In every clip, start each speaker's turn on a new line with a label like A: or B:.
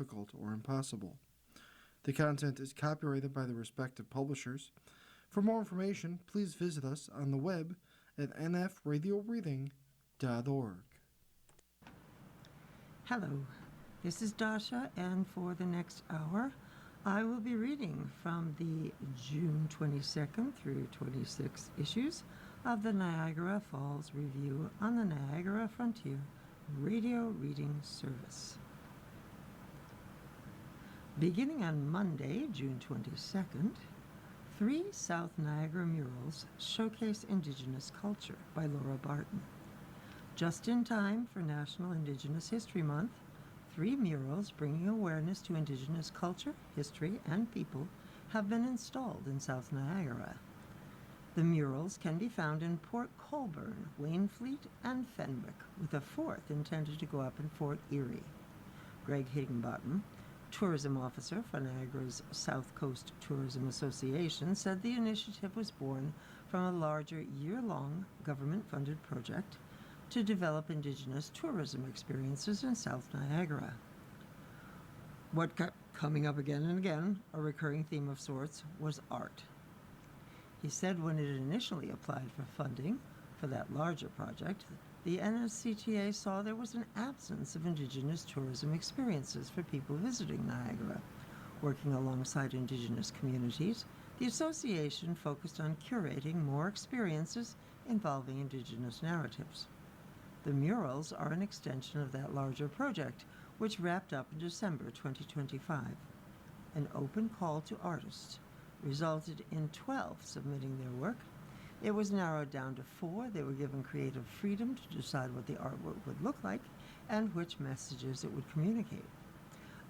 A: difficult or impossible. The content is copyrighted by the respective publishers. For more information, please visit us on the web at nfradioreading.org.
B: Hello, this is Dasha, and for the next hour, I will be reading from the June 22nd through 26th issues of the Niagara Falls Review on the Niagara Frontier Radio Reading Service. Beginning on Monday, June 22nd, 3 South Niagara murals showcase Indigenous culture by Laura Barton. Just in time for National Indigenous History Month, 3 murals bringing awareness to Indigenous culture, history, and people have been installed in South Niagara. The murals can be found in Port Colborne, Wainfleet, and Fenwick, with a 4th intended to go up in Fort Erie. Greg Higginbottom, tourism officer for Niagara's South Coast Tourism Association, said the initiative was born from a larger year-long government-funded project to develop Indigenous tourism experiences in South Niagara. What kept coming up again and again, a recurring theme of sorts, was art. He said when it initially applied for funding for that larger project, the NSCTA saw there was an absence of Indigenous tourism experiences for people visiting Niagara. Working alongside Indigenous communities, the association focused on curating more experiences involving Indigenous narratives. The murals are an extension of that larger project, which wrapped up in December 2025. An open call to artists resulted in 12 submitting their work. It was narrowed down to 4. They were given creative freedom to decide what the artwork would look like and which messages it would communicate.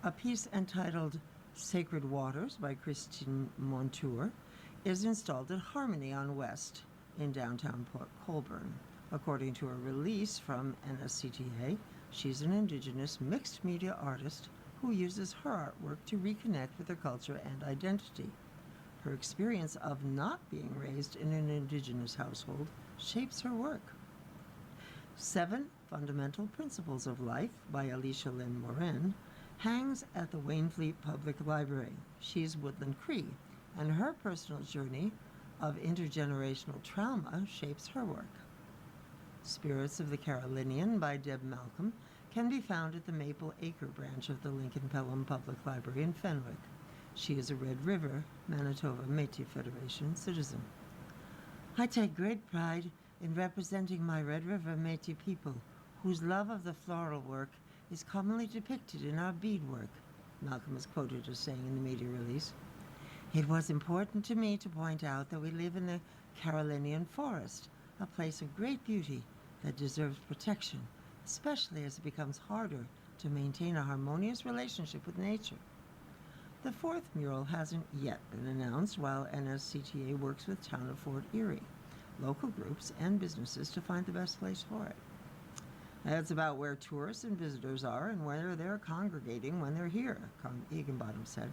B: A piece entitled Sacred Waters by Christine Montour is installed at Harmony on West in downtown Port Colborne. According to a release from NSCTA, she's an Indigenous mixed media artist who uses her artwork to reconnect with her culture and identity. Her experience of not being raised in an Indigenous household shapes her work. 7 Fundamental Principles of Life by Alicia Lynn Morin hangs at the Wainfleet Public Library. She's Woodland Cree, and her personal journey of intergenerational trauma shapes her work. Spirits of the Carolinian by Deb Malcolm can be found at the Maple Acre branch of the Lincoln Pelham Public Library in Fenwick. She is a Red River, Manitoba Métis Federation citizen. I take great pride in representing my Red River Métis people, whose love of the floral work is commonly depicted in our beadwork, Malcolm is quoted as saying in the media release. It was important to me to point out that we live in the Carolinian forest, a place of great beauty that deserves protection, especially as it becomes harder to maintain a harmonious relationship with nature. The 4th mural hasn't yet been announced, while NSCTA works with Town of Fort Erie, local groups, and businesses to find the best place for it. It's about where tourists and visitors are and where they're congregating when they're here, Higginbottom said.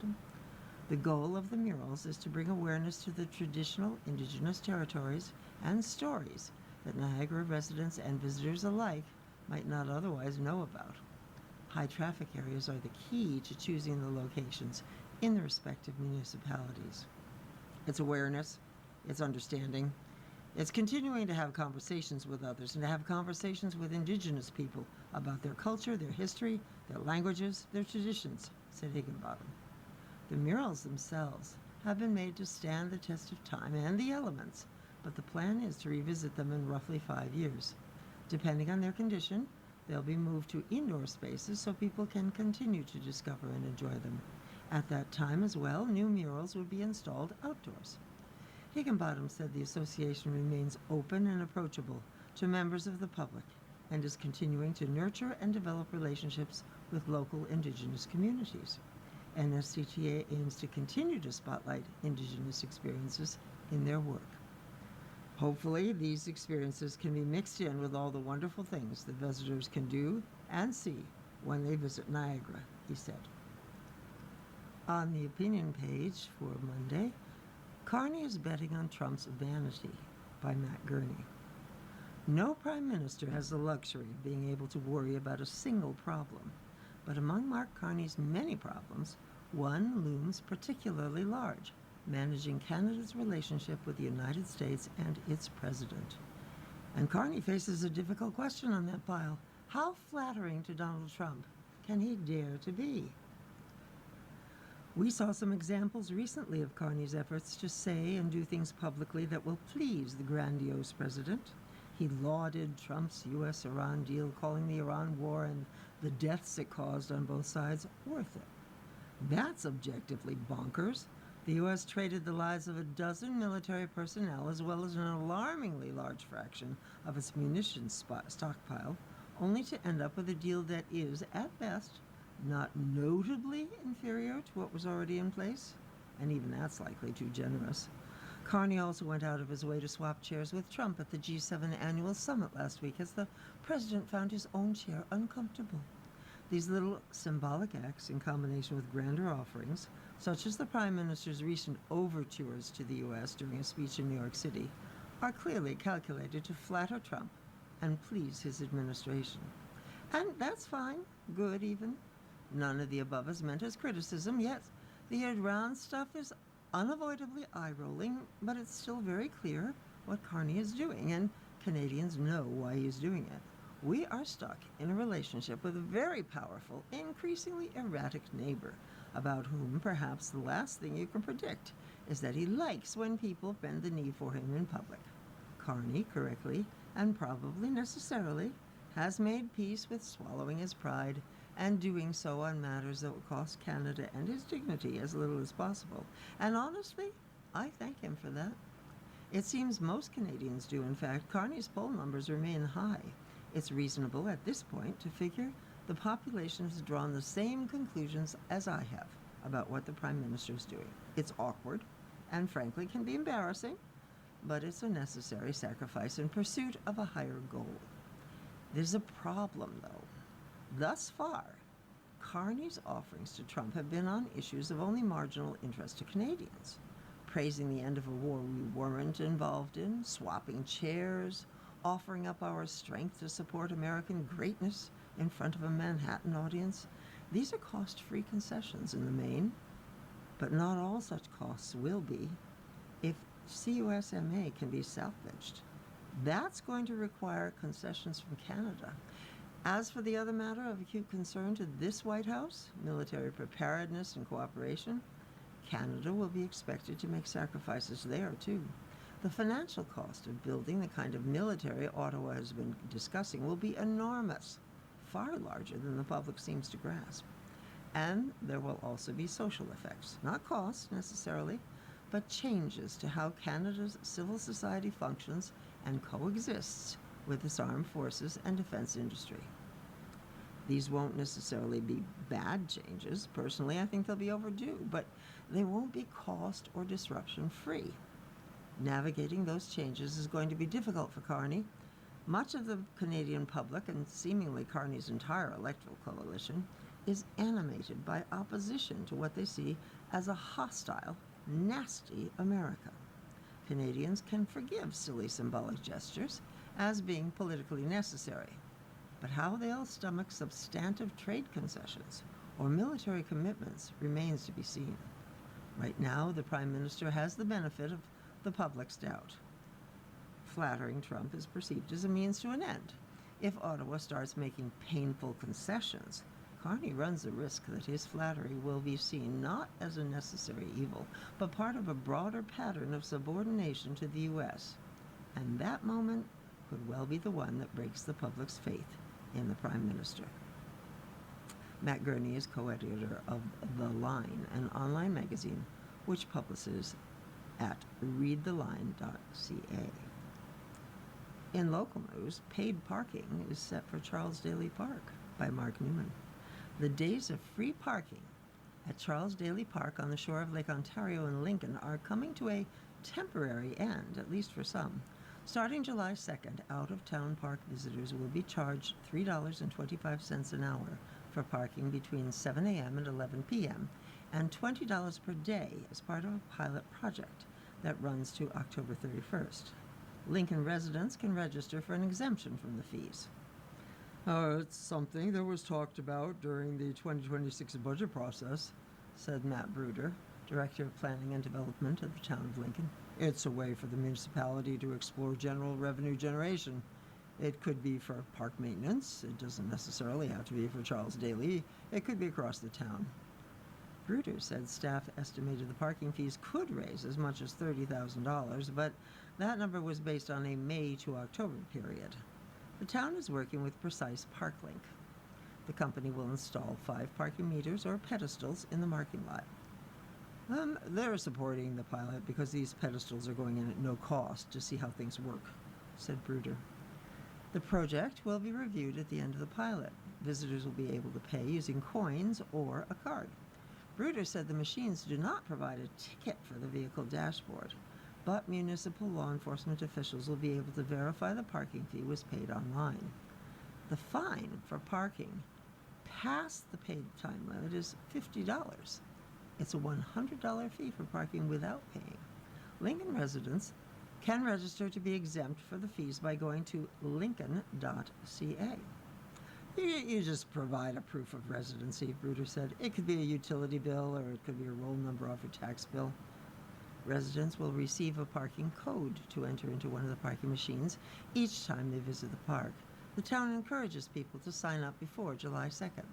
B: The goal of the murals is to bring awareness to the traditional Indigenous territories and stories that Niagara residents and visitors alike might not otherwise know about. High traffic areas are the key to choosing the locations in the respective municipalities. It's awareness, it's understanding, it's continuing to have conversations with others and to have conversations with Indigenous people about their culture, their history, their languages, their traditions, said Higginbottom. The murals themselves have been made to stand the test of time and the elements, but the plan is to revisit them in roughly 5 years. Depending on their condition, they'll be moved to indoor spaces so people can continue to discover and enjoy them. At that time as well, new murals would be installed outdoors. Higginbottom said the association remains open and approachable to members of the public and is continuing to nurture and develop relationships with local Indigenous communities. NSCTA aims to continue to spotlight Indigenous experiences in their work. Hopefully, these experiences can be mixed in with all the wonderful things that visitors can do and see when they visit Niagara, he said. On the opinion page for Monday, Carney is betting on Trump's vanity by Matt Gurney. No prime minister has the luxury of being able to worry about a single problem, But among Mark Carney's many problems, one looms particularly large: managing Canada's relationship with the United States and its president. And Carney faces a difficult question on that file. How flattering to Donald Trump can he dare to be? We saw some examples recently of Carney's efforts to say and do things publicly that will please the grandiose president. He lauded Trump's U.S.-Iran deal, calling the Iran war and the deaths it caused on both sides worth it. That's objectively bonkers. The U.S. traded the lives of a dozen military personnel as well as an alarmingly large fraction of its munitions stockpile, only to end up with a deal that is, at best, not notably inferior to what was already in place, and even that's likely too generous. Carney also went out of his way to swap chairs with Trump at the G7 annual summit last week as the president found his own chair uncomfortable. These little symbolic acts, in combination with grander offerings, such as the Prime Minister's recent overtures to the U.S. during a speech in New York City, are clearly calculated to flatter Trump and please his administration. And that's fine, good even. None of the above is meant as criticism, yet the Iran stuff is unavoidably eye-rolling, but it's still very clear what Carney is doing, and Canadians know why he's doing it. We are stuck in a relationship with a very powerful, increasingly erratic neighbor, about whom perhaps the last thing you can predict is that he likes when people bend the knee for him in public. Carney, correctly, and probably necessarily, has made peace with swallowing his pride and doing so on matters that will cost Canada and his dignity as little as possible. And honestly, I thank him for that. It seems most Canadians do, in fact. Carney's poll numbers remain high. It's reasonable at this point to figure the population has drawn the same conclusions as I have about what the Prime Minister is doing. It's awkward and frankly can be embarrassing, but it's a necessary sacrifice in pursuit of a higher goal. There's a problem, though. Thus far, Carney's offerings to Trump have been on issues of only marginal interest to Canadians: praising the end of a war we weren't involved in, swapping chairs, offering up our strength to support American greatness in front of a Manhattan audience. These are cost-free concessions in the main, but not all such costs will be if CUSMA can be salvaged. That's going to require concessions from Canada. As for the other matter of acute concern to this White House, military preparedness and cooperation, Canada will be expected to make sacrifices there, too. The financial cost of building the kind of military Ottawa has been discussing will be enormous, far larger than the public seems to grasp. And there will also be social effects, not costs necessarily, but changes to how Canada's civil society functions and coexists with its armed forces and defense industry. These won't necessarily be bad changes. Personally, I think they'll be overdue, but they won't be cost or disruption free. Navigating those changes is going to be difficult for Carney. Much of the Canadian public, and seemingly Carney's entire electoral coalition, is animated by opposition to what they see as a hostile, nasty America. Canadians can forgive silly symbolic gestures as being politically necessary, but how they'll stomach substantive trade concessions or military commitments remains to be seen. Right now, the Prime Minister has the benefit of the public's doubt. Flattering Trump is perceived as a means to an end. If Ottawa starts making painful concessions, Carney runs the risk that his flattery will be seen not as a necessary evil, but part of a broader pattern of subordination to the U.S. And that moment could well be the one that breaks the public's faith in the Prime Minister. Matt Gurney is co-editor of The Line, an online magazine which publishes at readtheline.ca. In local news, paid parking is set for Charles Daly Park by Mark Newman. The days of free parking at Charles Daly Park on the shore of Lake Ontario in Lincoln are coming to a temporary end, at least for some. Starting July 2nd, out-of-town park visitors will be charged $3.25 an hour for parking between 7 a.m. and 11 p.m. and $20 per day as part of a pilot project that runs to October 31st. Lincoln residents can register for an exemption from the fees. It's something that was talked about during the 2026 budget process, said Matt Bruder, Director of Planning and Development at the town of Lincoln. It's a way for the municipality to explore general revenue generation. It could be for park maintenance. It doesn't necessarily have to be for Charles Daly. It could be across the town. Bruder said staff estimated the parking fees could raise as much as $30,000, but that number was based on a May to October period. The town is working with Precise ParkLink. The company will install 5 parking meters or pedestals in the parking lot. They're supporting the pilot because these pedestals are going in at no cost to see how things work, said Bruder. The project will be reviewed at the end of the pilot. Visitors will be able to pay using coins or a card. Bruder said the machines do not provide a ticket for the vehicle dashboard, but municipal law enforcement officials will be able to verify the parking fee was paid online. The fine for parking past the paid time limit is $50. It's a $100 fee for parking without paying. Lincoln residents can register to be exempt for the fees by going to lincoln.ca. You just provide a proof of residency, Bruder said. It could be a utility bill or it could be a roll number off a tax bill. Residents will receive a parking code to enter into one of the parking machines each time they visit the park. The town encourages people to sign up before July 2nd.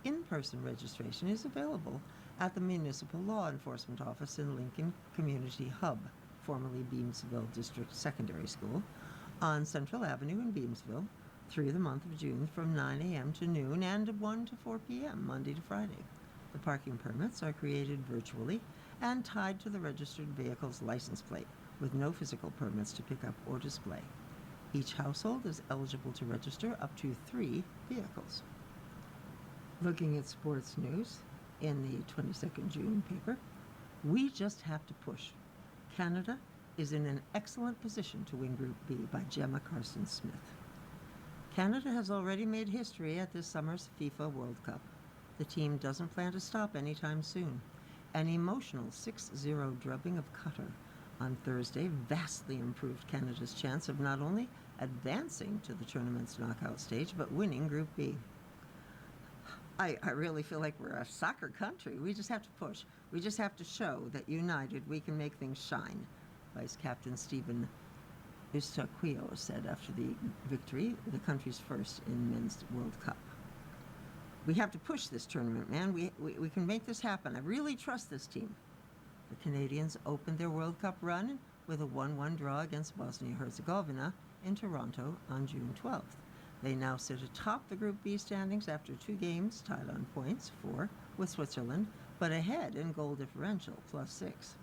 B: In-person registration is available at the Municipal Law Enforcement Office in Lincoln Community Hub, formerly Beamsville District Secondary School, on Central Avenue in Beamsville, through the month of June from 9 a.m. to noon and 1 to 4 p.m. Monday to Friday. The parking permits are created virtually and tied to the registered vehicle's license plate, with no physical permits to pick up or display. Each household is eligible to register up to 3 vehicles. Looking at sports news in the 22nd June paper, we just have to push. Canada is in an excellent position to win Group B by Gemma Carson-Smith. Canada has already made history at this summer's FIFA World Cup. The team doesn't plan to stop anytime soon. An emotional 6-0 drubbing of Qatar on Thursday vastly improved Canada's chance of not only advancing to the tournament's knockout stage, but winning Group B. I really feel like we're a soccer country. We just have to push. We just have to show that united we can make things shine, Vice Captain Stephen Eustaquio said after the victory, the country's first in men's World Cup. We have to push this tournament, man. We can make this happen. I really trust this team. The Canadians opened their World Cup run with a 1-1 draw against Bosnia-Herzegovina in Toronto on June 12th. They now sit atop the Group B standings after 2 games, tied on points, 4 with Switzerland, but ahead in goal differential, +6.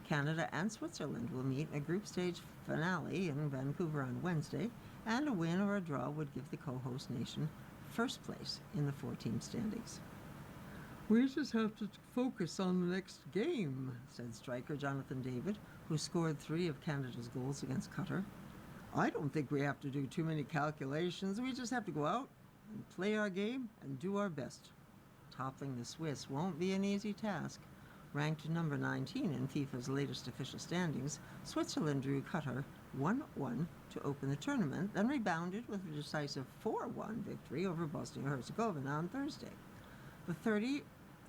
B: Canada and Switzerland will meet in a group stage finale in Vancouver on Wednesday, and a win or a draw would give the co-host nation first place in the 4-team standings. We just have to focus on the next game, said striker Jonathan David, who scored 3 of Canada's goals against Qatar. I don't think we have to do too many calculations. We just have to go out and play our game and do our best. Toppling the Swiss won't be an easy task. Ranked number 19 in FIFA's latest official standings, Switzerland drew Qatar 1-1 to open the tournament, then rebounded with a decisive 4-1 victory over Bosnia-Herzegovina on Thursday. The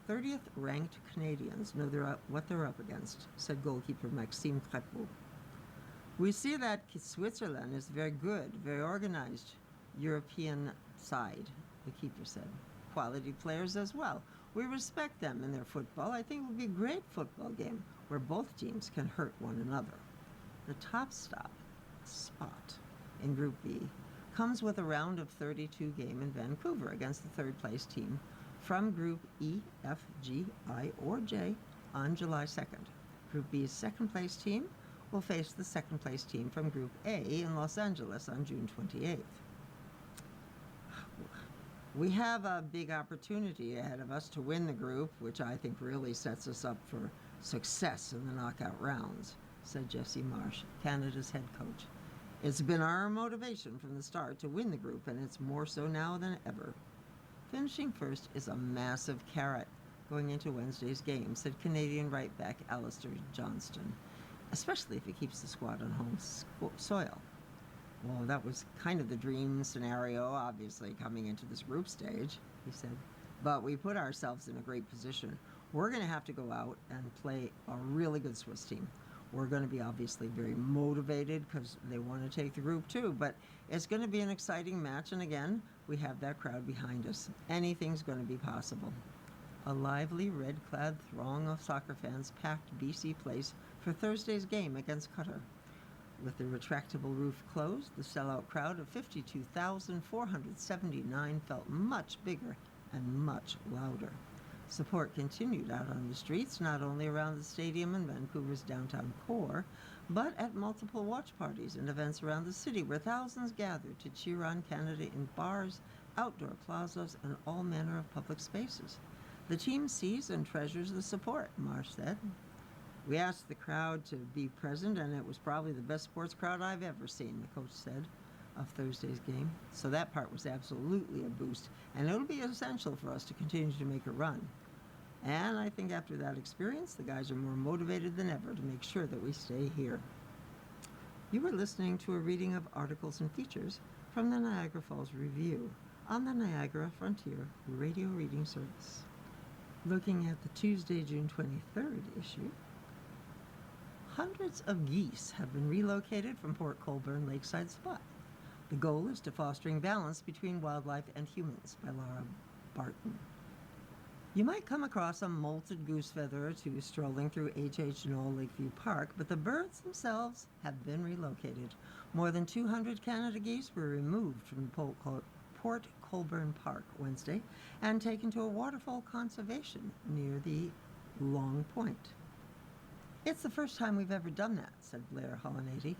B: 30th ranked Canadians know what they're up against, said goalkeeper Maxime Crepeau. We see that Switzerland is very good, very organized European side, the keeper said. Quality players as well. We respect them in their football. I think it will be a great football game where both teams can hurt one another. The top spot in Group B comes with a round of 32 game in Vancouver against the third-place team from Group E, F, G, I, or J on July 2nd. Group B's second-place team will face the second-place team from Group A in Los Angeles on June 28th. We have a big opportunity ahead of us to win the group, which I think really sets us up for success in the knockout rounds, said Jesse Marsh, Canada's head coach. It's been our motivation from the start to win the group, and it's more so now than ever. Finishing first is a massive carrot going into Wednesday's game, said Canadian right back Alistair Johnston, especially if it keeps the squad on home soil. Well, that was kind of the dream scenario, obviously, coming into this group stage, he said. But we put ourselves in a great position. We're going to have to go out and play a really good Swiss team. We're going to be obviously very motivated because they want to take the group too, but it's going to be an exciting match, and again, we have that crowd behind us. Anything's going to be possible. A lively, red-clad throng of soccer fans packed BC Place for Thursday's game against Qatar. With the retractable roof closed, the sellout crowd of 52,479 felt much bigger and much louder. Support continued out on the streets, not only around the stadium and Vancouver's downtown core, but at multiple watch parties and events around the city where thousands gathered to cheer on Canada in bars, outdoor plazas, and all manner of public spaces. The team sees and treasures the support, Marsh said. We asked the crowd to be present, and it was probably the best sports crowd I've ever seen, the coach said of Thursday's game. So that part was absolutely a boost, and it'll be essential for us to continue to make a run. And I think after that experience, the guys are more motivated than ever to make sure that we stay here. You were listening to a reading of articles and features from the Niagara Falls Review on the Niagara Frontier Radio Reading Service. Looking at the Tuesday, June 23rd issue, hundreds of geese have been relocated from Port Colborne Lakeside Spot. The goal is to fostering balance between wildlife and humans, by Laura Barton. You might come across a molted goose feather or two strolling through H.H. Knoll Lakeview Park, but the birds themselves have been relocated. More than 200 Canada geese were removed from Port Colborne Park Wednesday and taken to a waterfall conservation near the Long Point. It's the first time we've ever done that, said Blair Hollanady,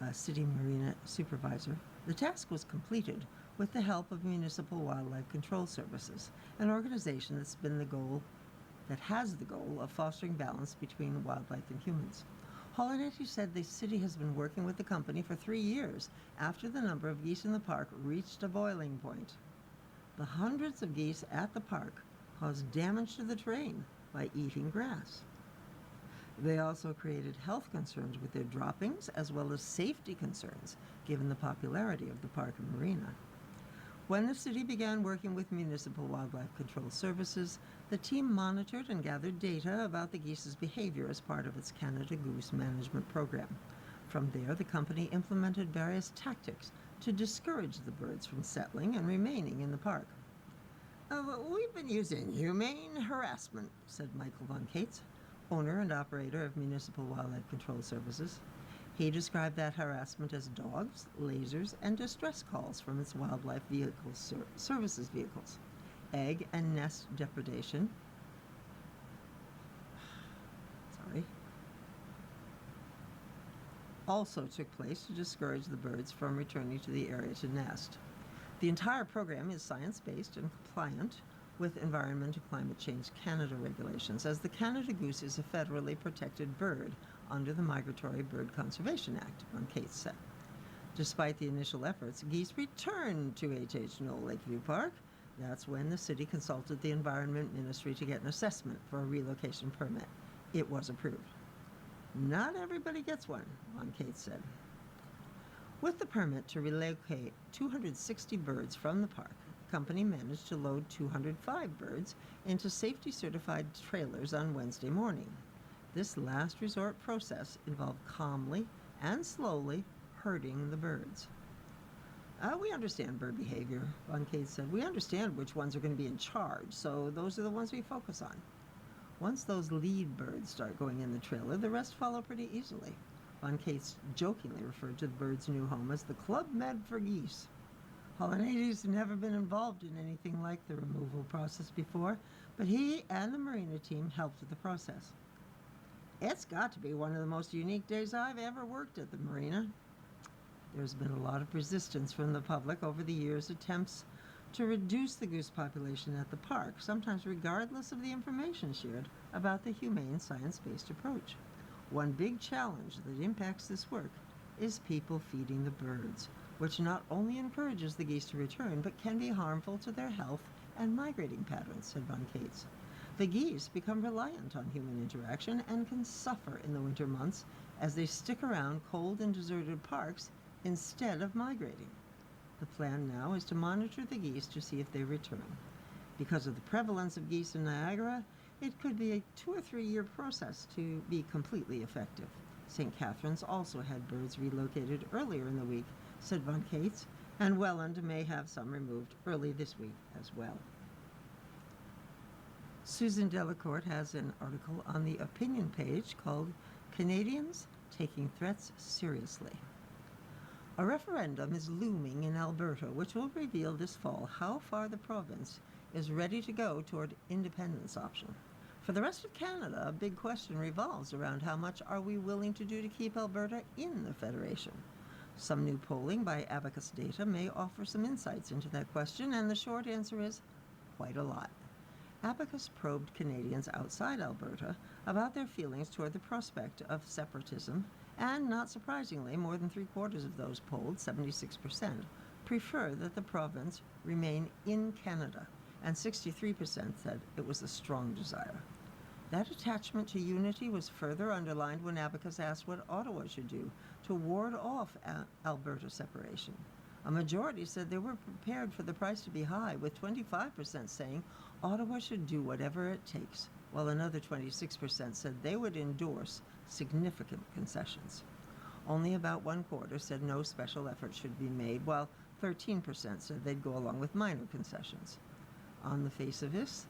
B: a city marina supervisor. The task was completed with the help of Municipal Wildlife Control Services, an organization that has the goal of fostering balance between wildlife and humans. Hollanady said the city has been working with the company for 3 years after the number of geese in the park reached a boiling point. The hundreds of geese at the park caused damage to the terrain by eating grass. They also created health concerns with their droppings as well as safety concerns given the popularity of the park and marina. When the city began working with Municipal Wildlife Control Services, the team monitored and gathered data about the geese's behavior as part of its Canada Goose Management Program. From there, the company implemented various tactics to discourage the birds from settling and remaining in the park. We've been using humane harassment, said Michael Von Cates, owner and operator of Municipal Wildlife Control Services. He described that harassment as dogs, lasers, and distress calls from its wildlife services vehicles. Egg and nest depredation also took place to discourage the birds from returning to the area to nest. The entire program is science-based and compliant with Environment and Climate Change Canada regulations, as the Canada goose is a federally protected bird under the Migratory Bird Conservation Act, Von Cates said. Despite the initial efforts, geese returned to H.H. Knoll Lakeview Park. That's when the city consulted the Environment Ministry to get an assessment for a relocation permit. It was approved. Not everybody gets one, Von Cates said. With the permit to relocate 260 birds from the park, the company managed to load 205 birds into safety-certified trailers on Wednesday morning. This last resort process involved calmly and slowly herding the birds. We understand bird behavior, Von Cates said. We understand which ones are going to be in charge, so those are the ones we focus on. Once those lead birds start going in the trailer, the rest follow pretty easily. Von Cates jokingly referred to the bird's new home as the Club Med for geese. Hollanady's never been involved in anything like the removal process before, but he and the marina team helped with the process. It's got to be one of the most unique days I've ever worked at the marina. There's been a lot of resistance from the public over the years' attempts to reduce the goose population at the park, sometimes regardless of the information shared about the humane science-based approach. One big challenge that impacts this work is people feeding the birds, which not only encourages the geese to return, but can be harmful to their health and migrating patterns, said Von Cates. The geese become reliant on human interaction and can suffer in the winter months as they stick around cold and deserted parks instead of migrating. The plan now is to monitor the geese to see if they return. Because of the prevalence of geese in Niagara, it could be a 2 or 3 year process to be completely effective. St. Catharines also had birds relocated earlier in the week, said Von Cates, and Welland may have some removed early this week as well. Susan Delacourt has an article on the opinion page called Canadians Taking Threats Seriously. A referendum is looming in Alberta, which will reveal this fall how far the province is ready to go toward independence option. For the rest of Canada, a big question revolves around how much are we willing to do to keep Alberta in the Federation. Some new polling by Abacus Data may offer some insights into that question, and the short answer is quite a lot. Abacus probed Canadians outside Alberta about their feelings toward the prospect of separatism, and not surprisingly, more than 3/4 of those polled, 76%, prefer that the province remain in Canada, and 63% said it was a strong desire. That attachment to unity was further underlined when Abacus asked what Ottawa should do to ward off Alberta separation. A majority said they were prepared for the price to be high, with 25% saying Ottawa should do whatever it takes, while another 26% said they would endorse significant concessions. Only about 1/4 said no special effort should be made, while 13% said they'd go along with minor concessions. On the face of this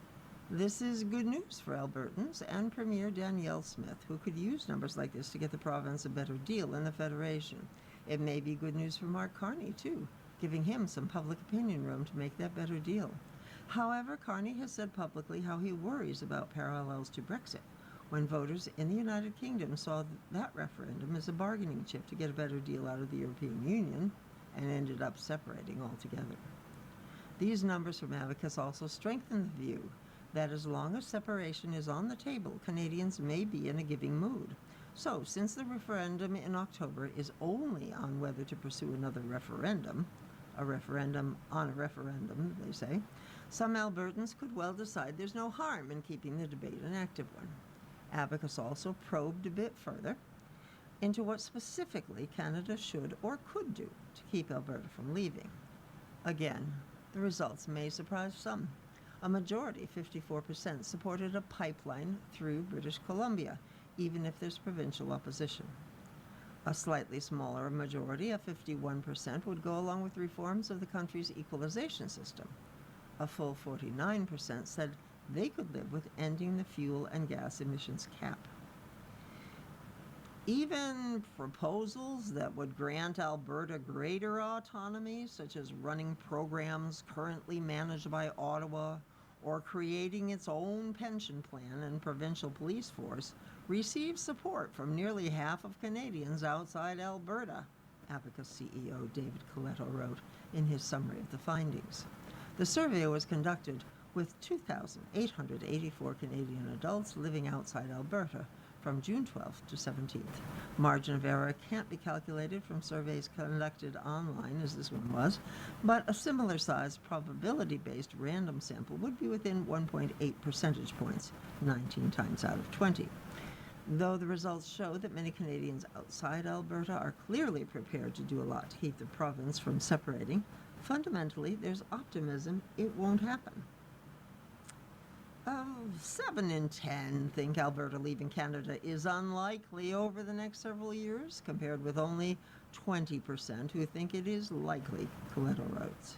B: is good news for Albertans and Premier Danielle Smith, who could use numbers like this to get the province a better deal in the Federation. It may be good news for Mark Carney, too, giving him some public opinion room to make that better deal. However, Carney has said publicly how he worries about parallels to Brexit, when voters in the United Kingdom saw that referendum as a bargaining chip to get a better deal out of the European Union and ended up separating altogether. These numbers from Abacus also strengthen the view that as long as separation is on the table, Canadians may be in a giving mood. So, since the referendum in October is only on whether to pursue another referendum, a referendum on a referendum, they say, some Albertans could well decide there's no harm in keeping the debate an active one. Abacus also probed a bit further into what specifically Canada should or could do to keep Alberta from leaving. Again, the results may surprise some. A majority, 54%, supported a pipeline through British Columbia, even if there's provincial opposition. A slightly smaller majority, a 51%, would go along with reforms of the country's equalization system. A full 49% said they could live with ending the fuel and gas emissions cap. Even proposals that would grant Alberta greater autonomy, such as running programs currently managed by Ottawa or creating its own pension plan and provincial police force, received support from nearly half of Canadians outside Alberta, Abacus CEO David Coletto wrote in his summary of the findings. The survey was conducted with 2,884 Canadian adults living outside Alberta from June 12th to 17th. Margin of error can't be calculated from surveys conducted online, as this one was, but a similar size probability-based random sample would be within 1.8 percentage points, 19 times out of 20. Though the results show that many Canadians outside Alberta are clearly prepared to do a lot to keep the province from separating, fundamentally there's optimism it won't happen. 7 in 10 think Alberta leaving Canada is unlikely over the next several years, compared with only 20% who think it is likely, Coletto wrote.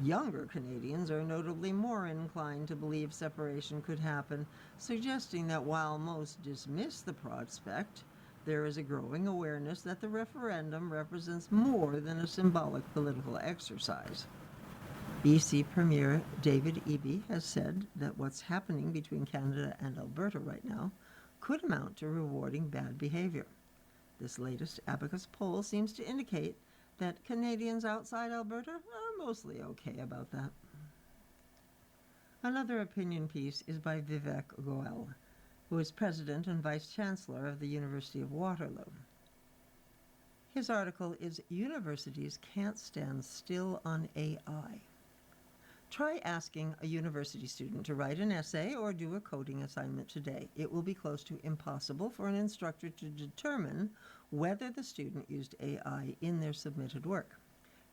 B: Younger Canadians are notably more inclined to believe separation could happen, suggesting that while most dismiss the prospect, there is a growing awareness that the referendum represents more than a symbolic political exercise. BC Premier David Eby has said that what's happening between Canada and Alberta right now could amount to rewarding bad behavior. This latest Abacus poll seems to indicate that Canadians outside Alberta are mostly okay about that. Another opinion piece is by Vivek Goel, who is president and vice chancellor of the University of Waterloo. His article is "Universities Can't Stand Still on AI." Try asking a university student to write an essay or do a coding assignment today. It will be close to impossible for an instructor to determine whether the student used AI in their submitted work.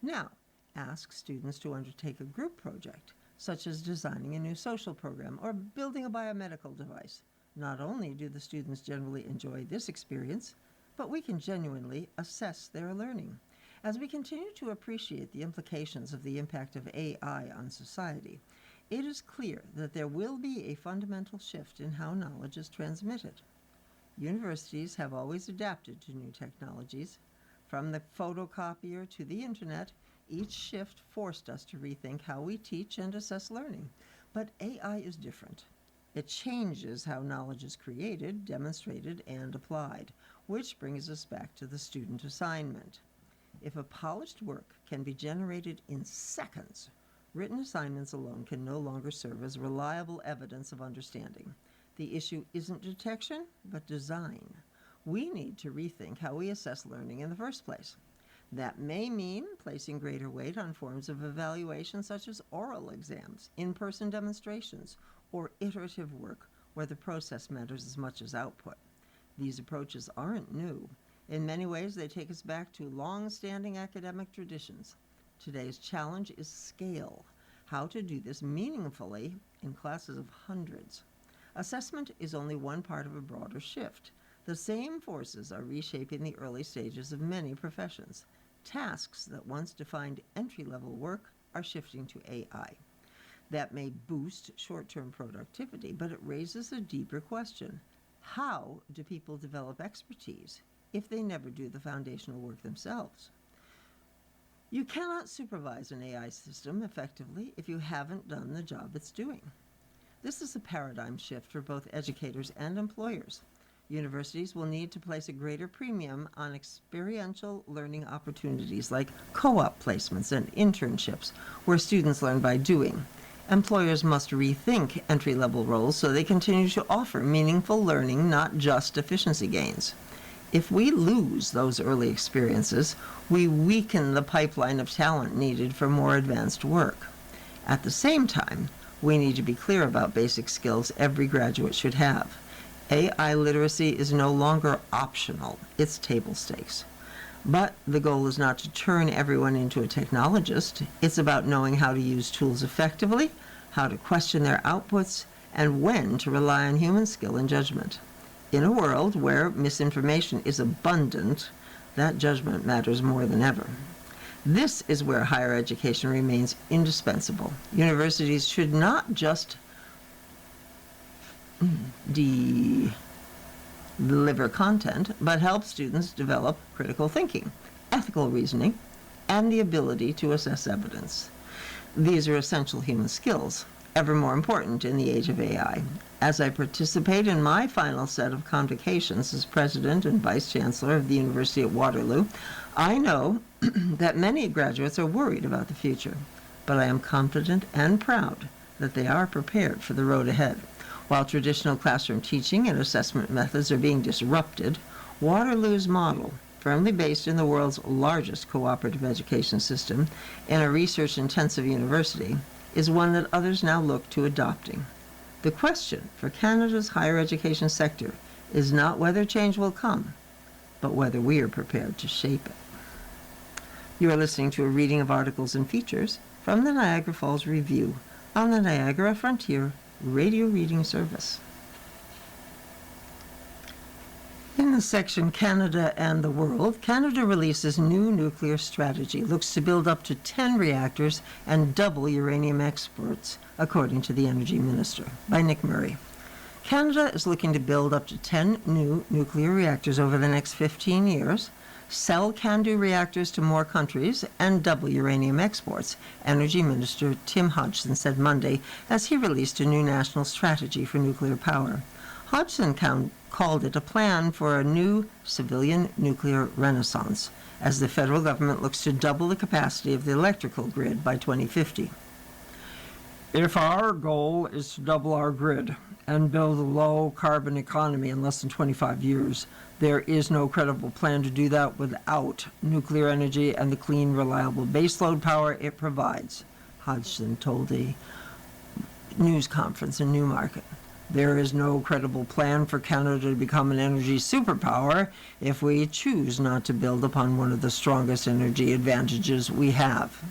B: Now, ask students to undertake a group project, such as designing a new social program or building a biomedical device. Not only do the students generally enjoy this experience, but we can genuinely assess their learning. As we continue to appreciate the implications of the impact of AI on society, it is clear that there will be a fundamental shift in how knowledge is transmitted. Universities have always adapted to new technologies. From the photocopier to the internet, each shift forced us to rethink how we teach and assess learning. But AI is different. It changes how knowledge is created, demonstrated, and applied, which brings us back to the student assignment. If a polished work can be generated in seconds, written assignments alone can no longer serve as reliable evidence of understanding. The issue isn't detection, but design. We need to rethink how we assess learning in the first place. That may mean placing greater weight on forms of evaluation such as oral exams, in-person demonstrations, or iterative work where the process matters as much as output. These approaches aren't new. In many ways, they take us back to long-standing academic traditions. Today's challenge is scale, how to do this meaningfully in classes of hundreds. Assessment is only one part of a broader shift. The same forces are reshaping the early stages of many professions. Tasks that once defined entry-level work are shifting to AI. That may boost short-term productivity, but it raises a deeper question. How do people develop expertise if they never do the foundational work themselves? You cannot supervise an AI system effectively if you haven't done the job it's doing. This is a paradigm shift for both educators and employers. Universities will need to place a greater premium on experiential learning opportunities like co-op placements and internships, where students learn by doing. Employers must rethink entry-level roles so they continue to offer meaningful learning, not just efficiency gains. If we lose those early experiences, we weaken the pipeline of talent needed for more advanced work. At the same time, we need to be clear about basic skills every graduate should have. AI literacy is no longer optional, it's table stakes. But the goal is not to turn everyone into a technologist. It's about knowing how to use tools effectively, how to question their outputs, and when to rely on human skill and judgment. In a world where misinformation is abundant, that judgment matters more than ever. This is where higher education remains indispensable. Universities should not just deliver content, but help students develop critical thinking, ethical reasoning, and the ability to assess evidence. These are essential human skills, ever more important in the age of AI. As I participate in my final set of convocations as President and Vice Chancellor of the University at Waterloo, I know that many graduates are worried about the future, but I am confident and proud that they are prepared for the road ahead. While traditional classroom teaching and assessment methods are being disrupted, Waterloo's model, firmly based in the world's largest cooperative education system and a research-intensive university, is one that others now look to adopting. The question for Canada's higher education sector is not whether change will come, but whether we are prepared to shape it. You are listening to a reading of articles and features from the Niagara Falls Review on the Niagara Frontier Radio Reading Service. In the section Canada and the World, Canada releases new nuclear strategy, looks to build up to 10 reactors and double uranium exports, according to the Energy Minister, by Nick Murray. Canada is looking to build up to 10 new nuclear reactors over the next 15 years, sell CANDU reactors to more countries, and double uranium exports, Energy Minister Tim Hodgson said Monday as he released a new national strategy for nuclear power. Hodgson called it a plan for a new civilian nuclear renaissance, as the federal government looks to double the capacity of the electrical grid by 2050. If our goal is to double our grid and build a low-carbon economy in less than 25 years, there is no credible plan to do that without nuclear energy and the clean, reliable baseload power it provides, Hodgson told a news conference in Newmarket. There is no credible plan for Canada to become an energy superpower if we choose not to build upon one of the strongest energy advantages we have.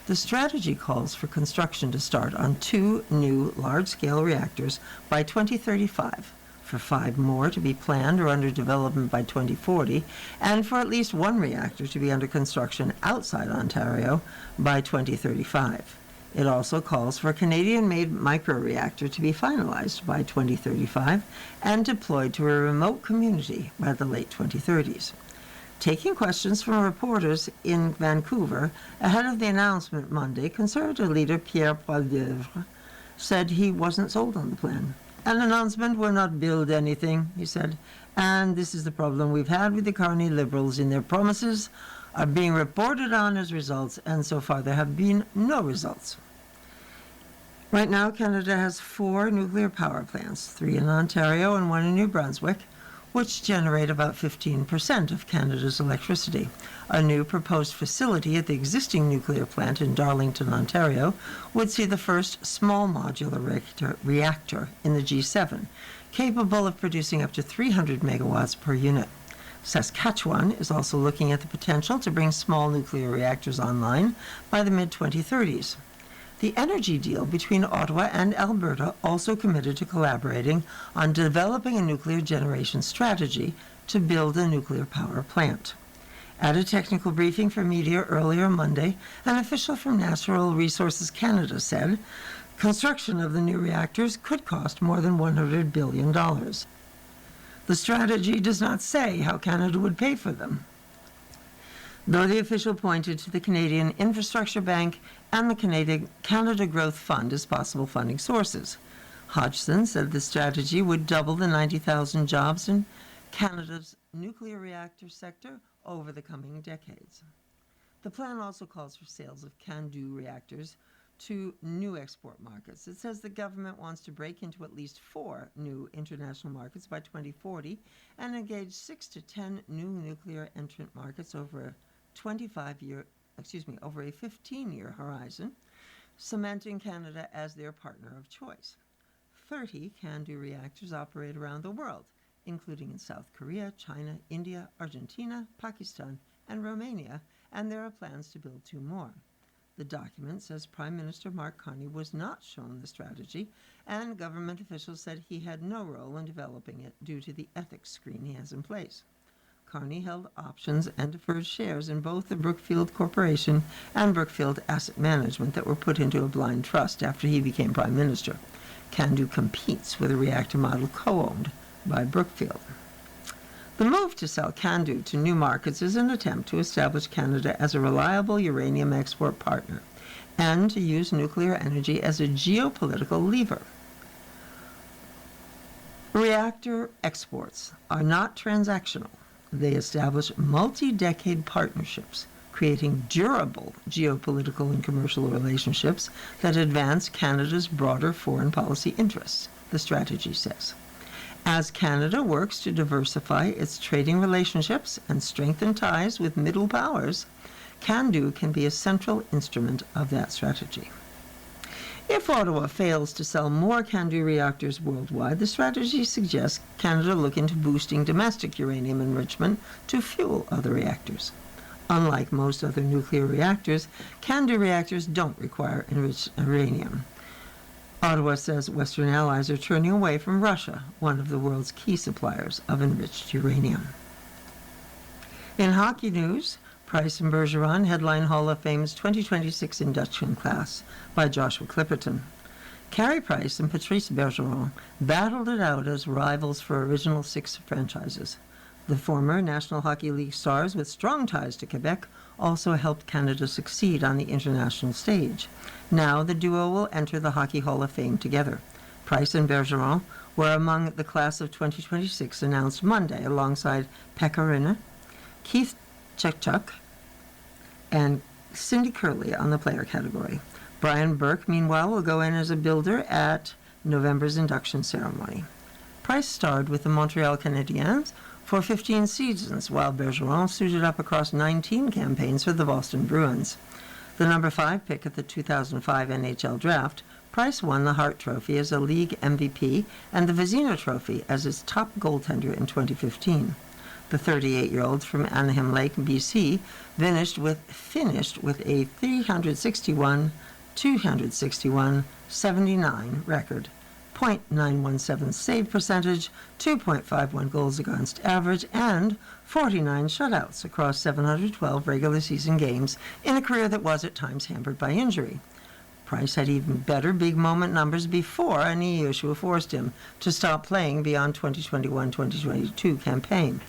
B: The strategy calls for construction to start on 2 new large-scale reactors by 2035, for 5 more to be planned or under development by 2040, and for at least 1 reactor to be under construction outside Ontario by 2035. It also calls for a Canadian-made microreactor to be finalized by 2035 and deployed to a remote community by the late 2030s. Taking questions from reporters in Vancouver ahead of the announcement Monday, Conservative leader Pierre Poilievre said he wasn't sold on the plan. An announcement will not build anything, he said, and this is the problem we've had with the Carney Liberals. In their promises are being reported on as results, and so far there have been no results. Right now, Canada has 4 nuclear power plants, 3 in Ontario and 1 in New Brunswick, which generate about 15% of Canada's electricity. A new proposed facility at the existing nuclear plant in Darlington, Ontario, would see the first small modular reactor in the G7, capable of producing up to 300 megawatts per unit. Saskatchewan is also looking at the potential to bring small nuclear reactors online by the mid-2030s. The energy deal between Ottawa and Alberta also committed to collaborating on developing a nuclear generation strategy to build a nuclear power plant. At a technical briefing for media earlier Monday, an official from Natural Resources Canada said construction of the new reactors could cost more than $100 billion. The strategy does not say how Canada would pay for them, though the official pointed to the Canadian Infrastructure Bank and the Canada Growth Fund as possible funding sources. Hodgson said the strategy would double the 90,000 jobs in Canada's nuclear reactor sector over the coming decades. The plan also calls for sales of CANDU reactors to new export markets. It says the government wants to break into at least 4 new international markets by 2040 and engage 6 to 10 new nuclear entrant markets over a 15-year horizon, cementing Canada as their partner of choice. 30 CANDU reactors operate around the world, including in South Korea, China, India, Argentina, Pakistan, and Romania, and there are plans to build 2 more. The document says Prime Minister Mark Carney was not shown the strategy, and government officials said he had no role in developing it due to the ethics screen he has in place. Carney held options and deferred shares in both the Brookfield Corporation and Brookfield Asset Management that were put into a blind trust after he became Prime Minister. CANDU competes with a reactor model co-owned by Brookfield. The move to sell CANDU to new markets is an attempt to establish Canada as a reliable uranium export partner and to use nuclear energy as a geopolitical lever. Reactor exports are not transactional. They establish multi-decade partnerships, creating durable geopolitical and commercial relationships that advance Canada's broader foreign policy interests, the strategy says. As Canada works to diversify its trading relationships and strengthen ties with middle powers, CANDU can be a central instrument of that strategy. If Ottawa fails to sell more CANDU reactors worldwide, the strategy suggests Canada look into boosting domestic uranium enrichment to fuel other reactors. Unlike most other nuclear reactors, CANDU reactors don't require enriched uranium. Ottawa says Western allies are turning away from Russia, one of the world's key suppliers of enriched uranium. In hockey news, Price and Bergeron headline Hall of Fame's 2026 induction class by Joshua Clipperton. Carey Price and Patrice Bergeron battled it out as rivals for Original Six franchises. The former National Hockey League stars with strong ties to Quebec also helped Canada succeed on the international stage. Now the duo will enter the Hockey Hall of Fame together. Price and Bergeron were among the class of 2026 announced Monday alongside Pekka Rinne, Keith Tkachuk, and Cindy Curley on the player category. Brian Burke, meanwhile, will go in as a builder at November's induction ceremony. Price starred with the Montreal Canadiens for 15 seasons, while Bergeron suited up across 19 campaigns for the Boston Bruins. The number 5 pick at the 2005 NHL draft, Price won the Hart Trophy as a league MVP and the Vezina Trophy as its top goaltender in 2015. The 38-year-old from Anaheim Lake, BC, finished with a 361, 261, 79 record, .917 save percentage, 2.51 goals against average, and 49 shutouts across 712 regular season games in a career that was at times hampered by injury. Price had even better big moment numbers before a knee issue forced him to stop playing beyond 2021-2022 campaign.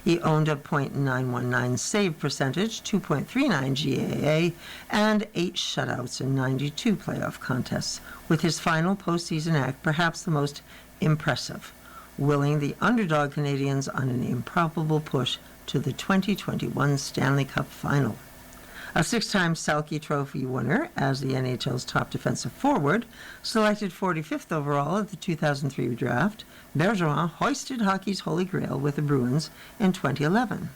B: He owned a .919 save percentage, 2.39 GAA, and 8 shutouts in 92 playoff contests, with his final postseason act perhaps the most impressive, willing the underdog Canadians on an improbable push to the 2021 Stanley Cup Final. A 6-time Selke Trophy winner as the NHL's top defensive forward, selected 45th overall at the 2003 draft, Bergeron hoisted hockey's holy grail with the Bruins in 2011.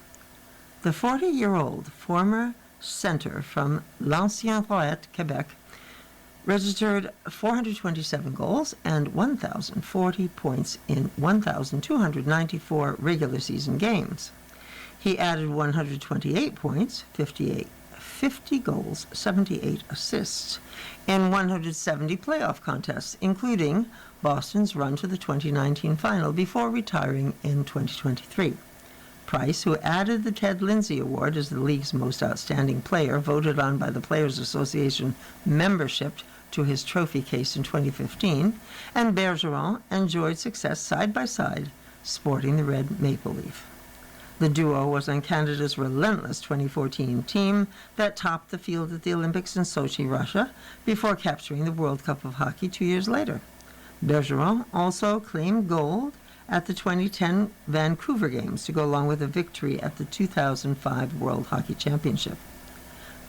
B: The 40-year-old former center from l'Ancien Roette, Quebec, registered 427 goals and 1,040 points in 1,294 regular season games. He added 128 points, 50 goals, 78 assists, in 170 playoff contests, including Boston's run to the 2019 final before retiring in 2023. Price, who added the Ted Lindsay Award as the league's most outstanding player, voted on by the Players Association membership, to his trophy case in 2015, and Bergeron enjoyed success side by side, sporting the red maple leaf. The duo was on Canada's relentless 2014 team that topped the field at the Olympics in Sochi, Russia, before capturing the World Cup of Hockey 2 years later. Bergeron also claimed gold at the 2010 Vancouver Games to go along with a victory at the 2005 World Hockey Championship.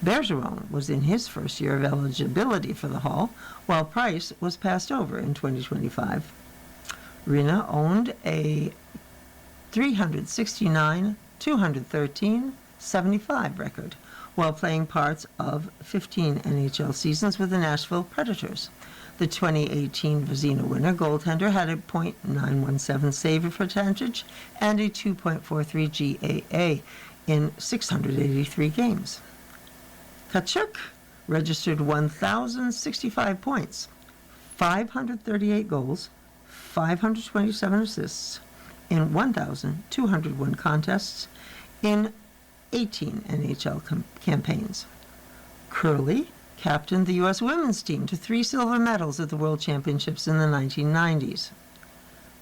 B: Bergeron was in his first year of eligibility for the Hall, while Price was passed over in 2025. Rina owned a 369, 213, 75 record, while playing parts of 15 NHL seasons with the Nashville Predators. The 2018 Vezina winner goaltender had a .917 save percentage and a 2.43 GAA in 683 games. Tkachuk registered 1,065 points, 538 goals, 527 assists, in 1,201 contests in 18 NHL campaigns. Curley captained the U.S. women's team to 3 silver medals at the World Championships in the 1990s.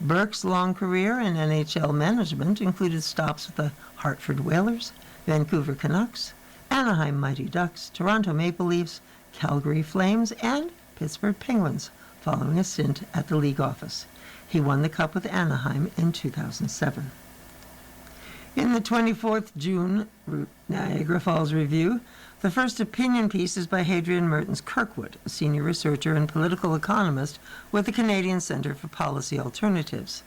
B: Burke's long career in NHL management included stops with the Hartford Whalers, Vancouver Canucks, Anaheim Mighty Ducks, Toronto Maple Leafs, Calgary Flames, and Pittsburgh Penguins, following a stint at the league office. He won the Cup with Anaheim in 2007. In the 24th June Niagara Falls Review, the first opinion piece is by Hadrian Mertens Kirkwood, a senior researcher and political economist with the Canadian Centre for Policy Alternatives.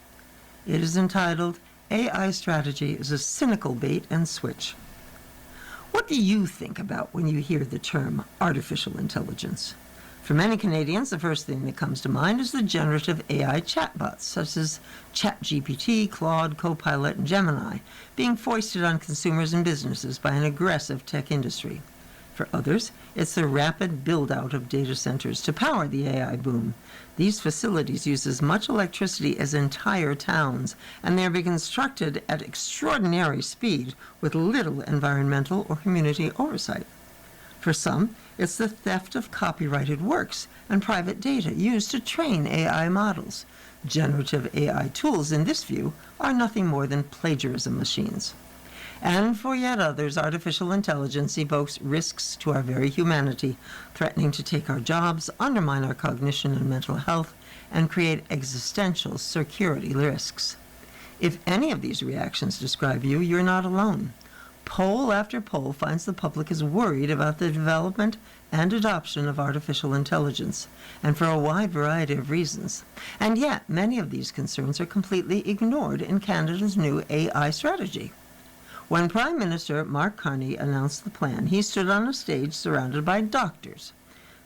B: It is entitled, AI Strategy is a Cynical Bait and Switch. What do you think about when you hear the term artificial intelligence? For many Canadians, the first thing that comes to mind is the generative AI chatbots, such as ChatGPT, Claude, Copilot, and Gemini, being foisted on consumers and businesses by an aggressive tech industry. For others, it's the rapid build-out of data centers to power the AI boom. These facilities use as much electricity as entire towns, and they are being constructed at extraordinary speed with little environmental or community oversight. For some, it's the theft of copyrighted works and private data used to train AI models. Generative AI tools, in this view, are nothing more than plagiarism machines. And for yet others, artificial intelligence evokes risks to our very humanity, threatening to take our jobs, undermine our cognition and mental health, and create existential security risks. If any of these reactions describe you, you're not alone. Poll after poll finds the public is worried about the development and adoption of artificial intelligence, and for a wide variety of reasons. And yet, many of these concerns are completely ignored in Canada's new AI strategy. When Prime Minister Mark Carney announced the plan, he stood on a stage surrounded by doctors.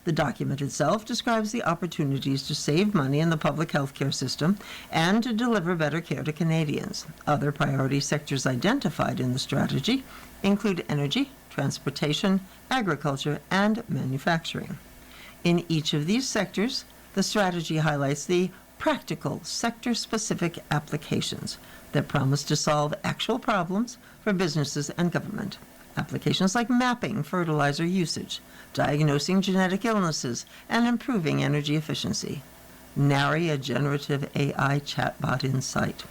B: The document itself describes the opportunities to save money in the public healthcare system and to deliver better care to Canadians. Other priority sectors identified in the strategy include energy, transportation, agriculture, and manufacturing. In each of these sectors, the strategy highlights the practical sector-specific applications that promise to solve actual problems for businesses and government. Applications like mapping fertilizer usage, diagnosing genetic illnesses, and improving energy efficiency. Nary a generative AI chatbot in sight.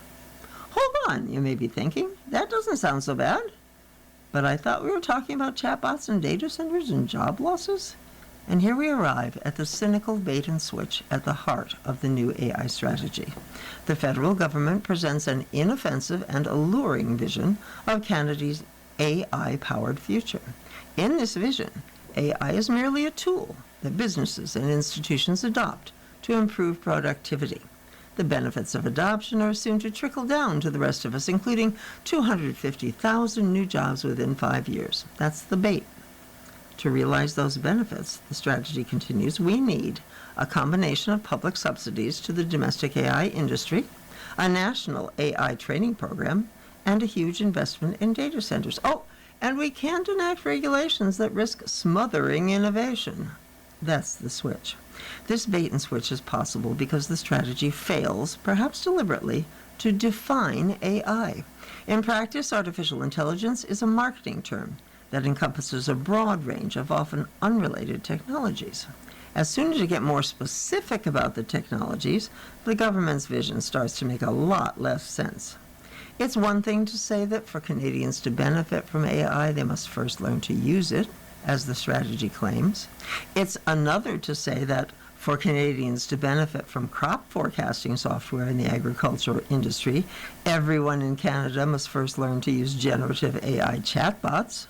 B: Hold on, you may be thinking. That doesn't sound so bad. But I thought we were talking about chatbots and data centers and job losses? And here we arrive at the cynical bait and switch at the heart of the new AI strategy. The federal government presents an inoffensive and alluring vision of Canada's AI-powered future. In this vision, AI is merely a tool that businesses and institutions adopt to improve productivity. The benefits of adoption are assumed to trickle down to the rest of us, including 250,000 new jobs within 5 years. That's the bait. To realize those benefits, the strategy continues, we need a combination of public subsidies to the domestic AI industry, a national AI training program, and a huge investment in data centers. Oh, and we can't enact regulations that risk smothering innovation. That's the switch. This bait and switch is possible because the strategy fails, perhaps deliberately, to define AI. In practice, artificial intelligence is a marketing term that encompasses a broad range of often unrelated technologies. As soon as you get more specific about the technologies, the government's vision starts to make a lot less sense. It's one thing to say that for Canadians to benefit from AI, they must first learn to use it, as the strategy claims. It's another to say that for Canadians to benefit from crop forecasting software in the agricultural industry, everyone in Canada must first learn to use generative AI chatbots.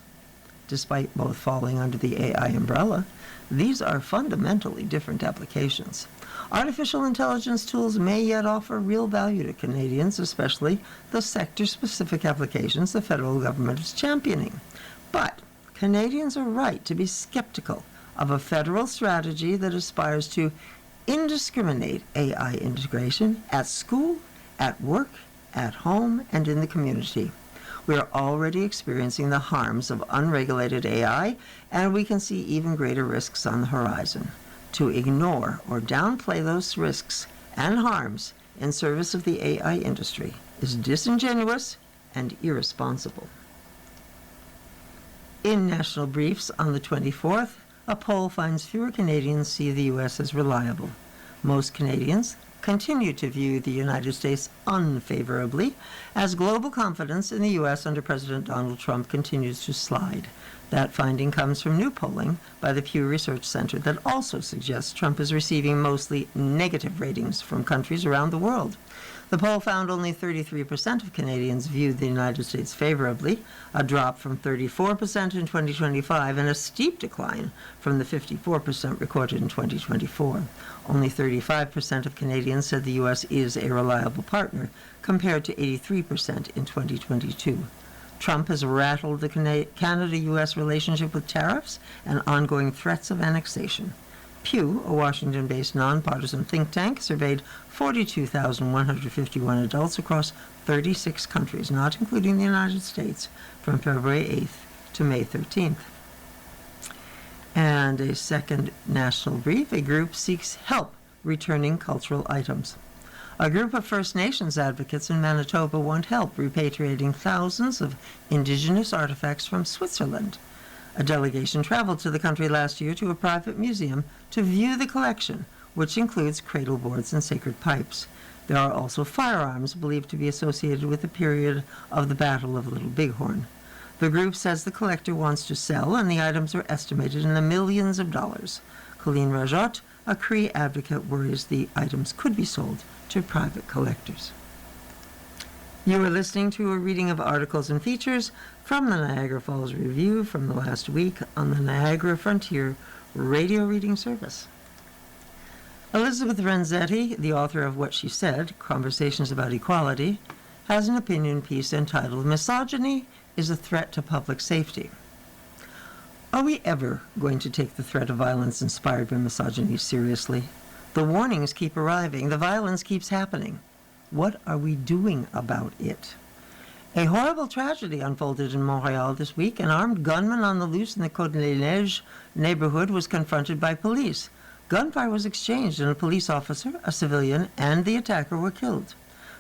B: Despite both falling under the AI umbrella, these are fundamentally different applications. Artificial intelligence tools may yet offer real value to Canadians, especially the sector-specific applications the federal government is championing. But Canadians are right to be skeptical of a federal strategy that aspires to indiscriminate AI integration at school, at work, at home, and in the community. We are already experiencing the harms of unregulated AI, and we can see even greater risks on the horizon. To ignore or downplay those risks and harms in service of the AI industry is disingenuous and irresponsible. In national briefs on the 24th, a poll finds fewer Canadians see the U.S. as reliable. Most Canadians continue to view the United States unfavorably as global confidence in the U.S. under President Donald Trump continues to slide. That finding comes from new polling by the Pew Research Center that also suggests Trump is receiving mostly negative ratings from countries around the world. The poll found only 33% of Canadians viewed the United States favorably, a drop from 34% in 2025 and a steep decline from the 54% recorded in 2024. Only 35% of Canadians said the U.S. is a reliable partner, compared to 83% in 2022. Trump has rattled the Canada-U.S. relationship with tariffs and ongoing threats of annexation. Pew, a Washington-based nonpartisan think tank, surveyed 42,151 adults across 36 countries, not including the United States, from February 8th to May 13th. And a second national brief, a group seeks help returning cultural items. A group of First Nations advocates in Manitoba want help repatriating thousands of Indigenous artifacts from Switzerland. A delegation traveled to the country last year to a private museum to view the collection, which includes cradle boards and sacred pipes. There are also firearms believed to be associated with the period of the Battle of Little Bighorn. The group says the collector wants to sell, and the items are estimated in the millions of dollars. Colleen Rajot, a Cree advocate, worries the items could be sold to private collectors. You are listening to a reading of articles and features from the Niagara Falls Review from the last week on the Niagara Frontier radio reading service. Elizabeth Renzetti, the author of What She Said, Conversations About Equality, has an opinion piece entitled Misogyny is a Threat to Public Safety. Are we ever going to take the threat of violence inspired by misogyny seriously? The warnings keep arriving. The violence keeps happening. What are we doing about it? A horrible tragedy unfolded in Montreal this week. An armed gunman on the loose in the Côte-des-Neiges neighborhood was confronted by police. Gunfire was exchanged and a police officer, a civilian, and the attacker were killed.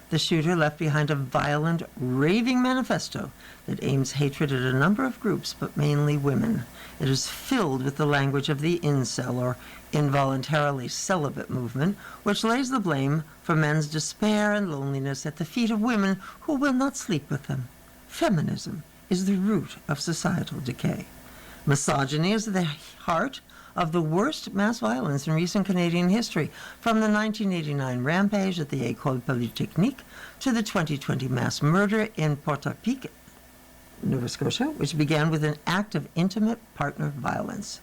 B: The shooter left behind a violent, raving manifesto that aims hatred at a number of groups, but mainly women. It is filled with the language of the incel, or involuntarily celibate movement, which lays the blame for men's despair and loneliness at the feet of women who will not sleep with them. Feminism is the root of societal decay. Misogyny is the heart of the worst mass violence in recent Canadian history, from the 1989 rampage at the École Polytechnique to the 2020 mass murder in Port-au-Pic, Nova Scotia, which began with an act of intimate partner violence.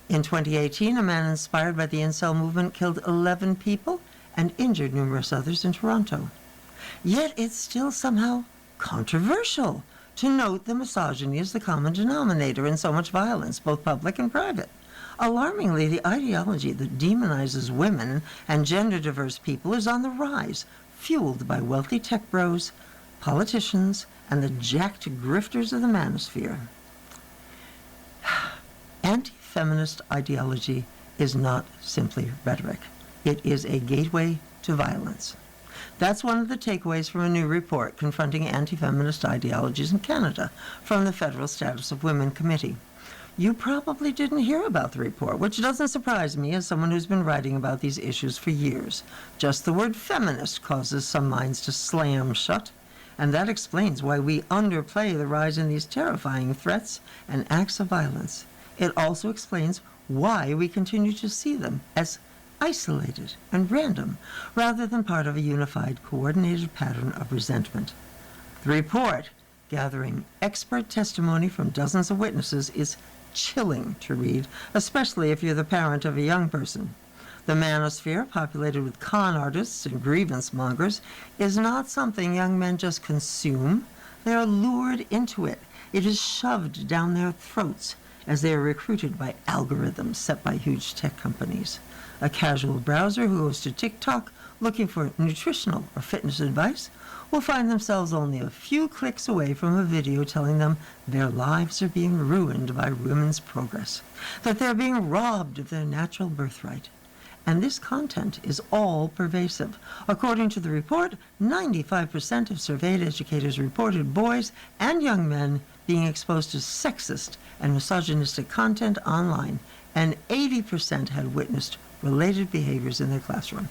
B: In 2018, a man inspired by the incel movement killed 11 people and injured numerous others in Toronto. Yet it's still somehow controversial to note that misogyny is the common denominator in so much violence, both public and private. Alarmingly, the ideology that demonizes women and gender-diverse people is on the rise, fueled by wealthy tech bros, politicians, and the jacked grifters of the manosphere. Anti-feminist ideology is not simply rhetoric. It is a gateway to violence. That's one of the takeaways from a new report confronting anti-feminist ideologies in Canada from the Federal Status of Women Committee. You probably didn't hear about the report, which doesn't surprise me as someone who's been writing about these issues for years. Just the word feminist causes some minds to slam shut, and that explains why we underplay the rise in these terrifying threats and acts of violence. It also explains why we continue to see them as isolated and random, rather than part of a unified, coordinated pattern of resentment. The report, gathering expert testimony from dozens of witnesses, is chilling to read, especially if you're the parent of a young person. The manosphere, populated with con artists and grievance mongers, is not something young men just consume. They are lured into it. It is shoved down their throats as they are recruited by algorithms set by huge tech companies. A casual browser who goes to TikTok looking for nutritional or fitness advice will find themselves only a few clicks away from a video telling them their lives are being ruined by women's progress, that they're being robbed of their natural birthright. And this content is all pervasive. According to the report, 95% of surveyed educators reported boys and young men being exposed to sexist and misogynistic content online, and 80% had witnessed related behaviors in their classroom.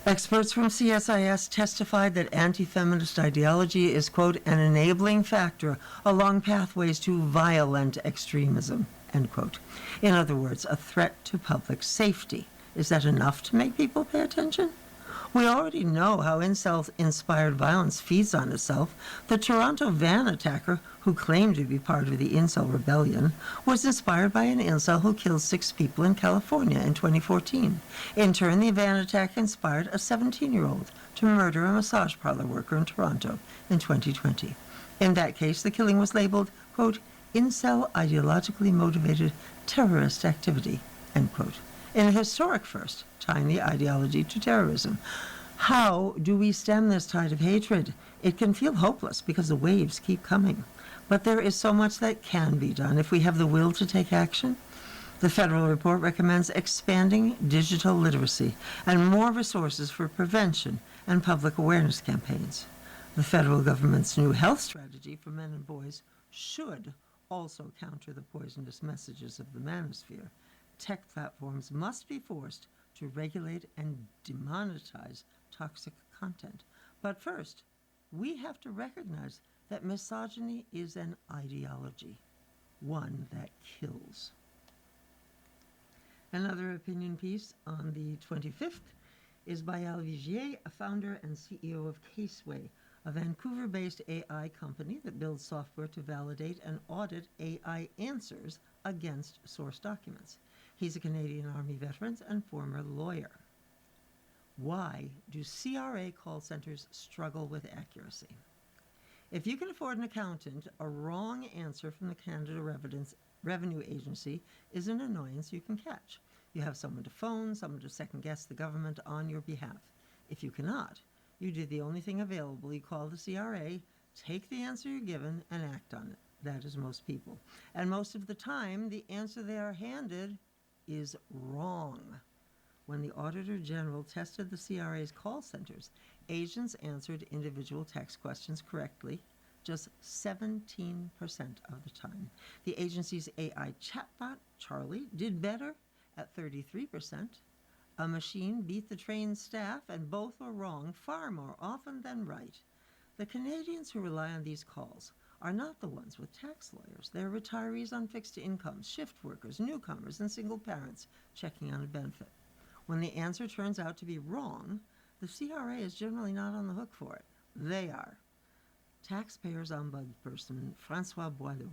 B: Experts from CSIS testified that anti-feminist ideology is, quote, an enabling factor along pathways to violent extremism, end quote. In other words, a threat to public safety. Is that enough to make people pay attention? We already know how incel-inspired violence feeds on itself. The Toronto van attacker, who claimed to be part of the incel rebellion, was inspired by an incel who killed 6 people in California in 2014. In turn, the van attack inspired a 17-year-old to murder a massage parlor worker in Toronto in 2020. In that case, the killing was labeled, quote, incel ideologically motivated terrorist activity, end quote. In a historic first, tying the ideology to terrorism. How do we stem this tide of hatred? It can feel hopeless because the waves keep coming. But there is so much that can be done if we have the will to take action. The federal report recommends expanding digital literacy and more resources for prevention and public awareness campaigns. The federal government's new health strategy for men and boys should also counter the poisonous messages of the manosphere. Tech platforms must be forced to regulate and demonetize toxic content. But first, we have to recognize that misogyny is an ideology, one that kills. Another opinion piece on the 25th is by Al Vigier, a founder and CEO of Caseway, a Vancouver-based AI company that builds software to validate and audit AI answers against source documents. He's a Canadian Army veteran and former lawyer. Why do CRA call centers struggle with accuracy? If you can afford an accountant, a wrong answer from the Canada Revenue Agency is an annoyance you can catch. You have someone to phone, someone to second guess the government on your behalf. If you cannot, you do the only thing available. You call the CRA, take the answer you're given, and act on it. That is most people. And most of the time, the answer they are handed is wrong. When the Auditor General tested the CRA's call centers, agents answered individual tax questions correctly just 17% of the time. The agency's AI chatbot, Charlie, did better at 33%. A machine beat the trained staff, and both were wrong far more often than right. The Canadians who rely on these calls are not the ones with tax lawyers. They're retirees on fixed incomes, shift workers, newcomers, and single parents checking on a benefit. When the answer turns out to be wrong, the CRA is generally not on the hook for it. They are. Taxpayers Ombudsperson Francois Boileau,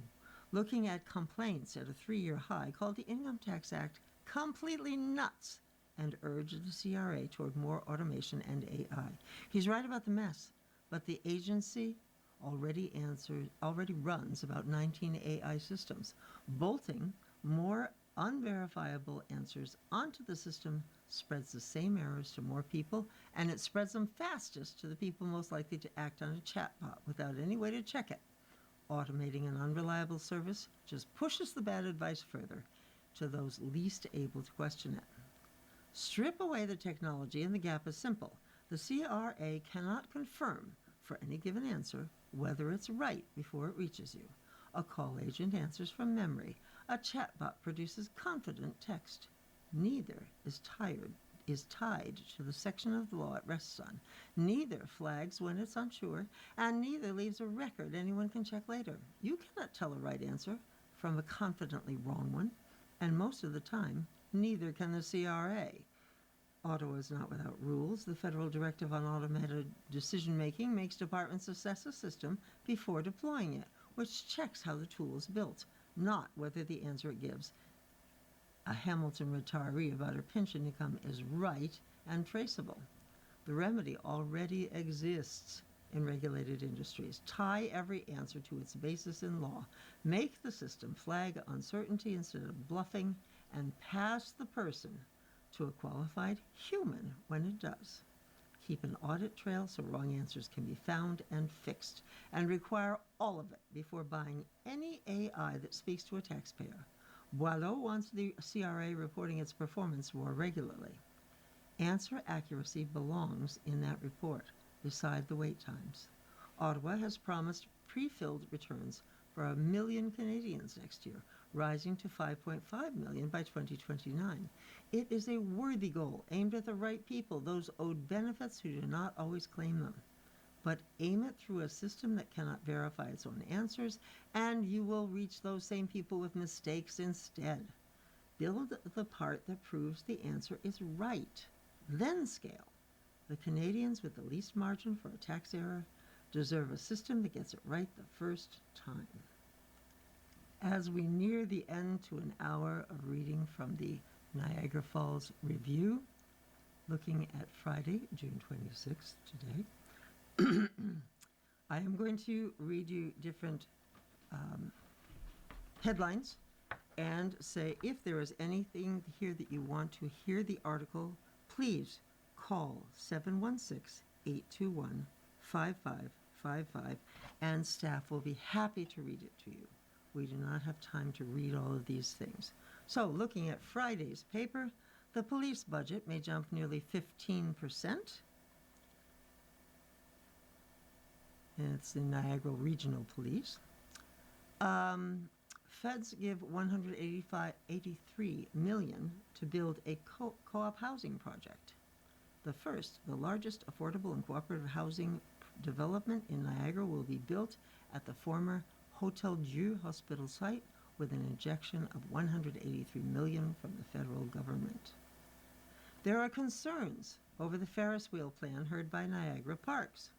B: looking at complaints at a 3-year high, called the Income Tax Act completely nuts and urged the CRA toward more automation and AI. He's right about the mess, but the agency already runs about 19 AI systems. Bolting more unverifiable answers onto the system spreads the same errors to more people, and it spreads them fastest to the people most likely to act on a chatbot without any way to check it. Automating an unreliable service just pushes the bad advice further to those least able to question it. Strip away the technology and the gap is simple. The CRA cannot confirm for any given answer whether it's right before it reaches you. A call agent answers from memory. A chatbot produces confident text. Neither is tied to the section of the law it rests on. Neither flags when it's unsure, and neither leaves a record anyone can check later. You cannot tell a right answer from a confidently wrong one, and most of the time, neither can the CRA. Ottawa is not without rules. The Federal Directive on Automated Decision-Making makes departments assess a system before deploying it, which checks how the tool is built, not whether the answer it gives a Hamilton retiree about her pension income is right and traceable. The remedy already exists in regulated industries. Tie every answer to its basis in law. Make the system flag uncertainty instead of bluffing, and pass the person to a qualified human when it does. Keep an audit trail so wrong answers can be found and fixed, and require all of it before buying any AI that speaks to a taxpayer. Boileau wants the CRA reporting its performance more regularly. Answer accuracy belongs in that report, beside the wait times. Ottawa has promised pre-filled returns for 1 million Canadians next year, rising to 5.5 million by 2029. It is a worthy goal aimed at the right people, those owed benefits who do not always claim them. But aim it through a system that cannot verify its own answers, and you will reach those same people with mistakes instead. Build the part that proves the answer is right, then scale. The Canadians with the least margin for a tax error deserve a system that gets it right the first time. As we near the end to an hour of reading from the Niagara Falls Review, looking at Friday, June 26th today, I am going to read you different headlines and say if there is anything here that you want to hear the article, please call 716-821-5555 and staff will be happy to read it to you. We do not have time to read all of these things. So looking at Friday's paper, the police budget may jump nearly 15%. And it's the Niagara Regional Police. Feds give $183 million to build a co-op housing project. The largest affordable and cooperative housing development in Niagara will be built at the former Hotel Dieu hospital site with an injection of $183 million from the federal government. There are concerns over the Ferris wheel plan heard by Niagara Parks.